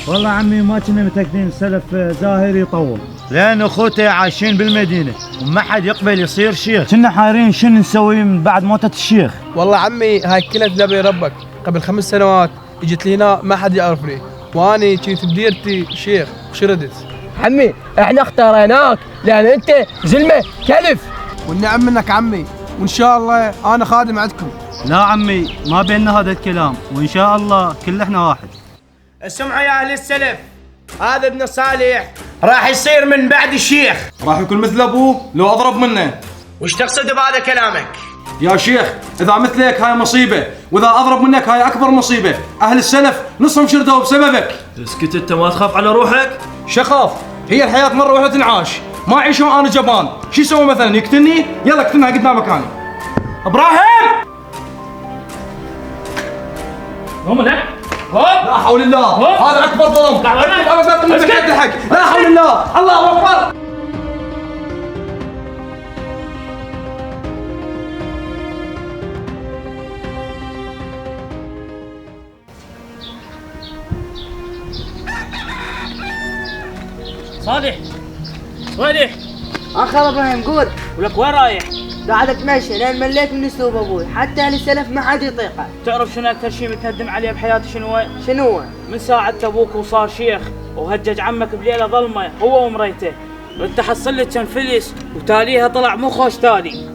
والله عمي ما كنا متأكدين السلف زاهر يطول، لأن أخوته عايشين بالمدينة وما حد يقبل يصير شيخ. كنا حايرين شنو نسوي من بعد موتة الشيخ. والله عمي هاي كلها تدبي ربك. قبل 5 سنوات اجت لي هنا ما حد يعرفني، واني كنت بديرتي شيخ وشردت. عمي احنا اختاريناك لان انت زلمه كلف. والنعم منك عمي، وان شاء الله انا خادم عندكم. لا عمي ما بيننا هذا الكلام، وإن شاء الله كل احنا واحد. اسمعوا يا اهل السلف، هذا ابن صالح راح يصير من بعد الشيخ، راح يكون مثل ابوه لو اضرب منه. وش تقصد بهذا كلامك؟ يا شيخ اذا مثلك هاي مصيبه، واذا اضرب منك هاي اكبر مصيبه. اهل السلف نصهم شردوا بسببك. اسكت انت، ما تخاف على روحك؟ شخاف، هي الحياه مره واحده تنعاش، ما اعيش وانا جبان. شو يسوي مثلا؟ يقتلني؟ يلا اقتلنا قدامك انا. ابراهيم هم لا لا حول الله، هذا اكبر ظلم. اكتب من زكاة الحق. لا حول الله، الله اكبر. صالح صالح، اخر ابراهيم قول. ولك وين رايح؟ قاعد اتمشى لان مليت من اسلوب ابوي، حتى اهل السلف ما حد يطيقه. تعرف شنو اكثر شيء متندم عليه بحياتي شنو هو؟ شنو هو؟ من ساعة ابوك وصار شيخ وهجج عمك بليله ظلمه هو ومريته، وانت حصل لك كم فلس وتاليها طلع مو خوش تالي.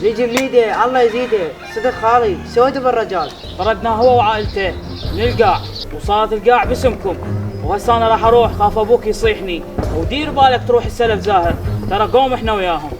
يجي من ايده الله يزيده، صدق خالي سويت بالرجال. طردناه هو وعائلته من القاع، وصارت القاع باسمكم، وهسه انا راح اروح خاف ابوك يصيحني. ودير بالك تروح السلف زاهر، ترى قوم احنا وياهم.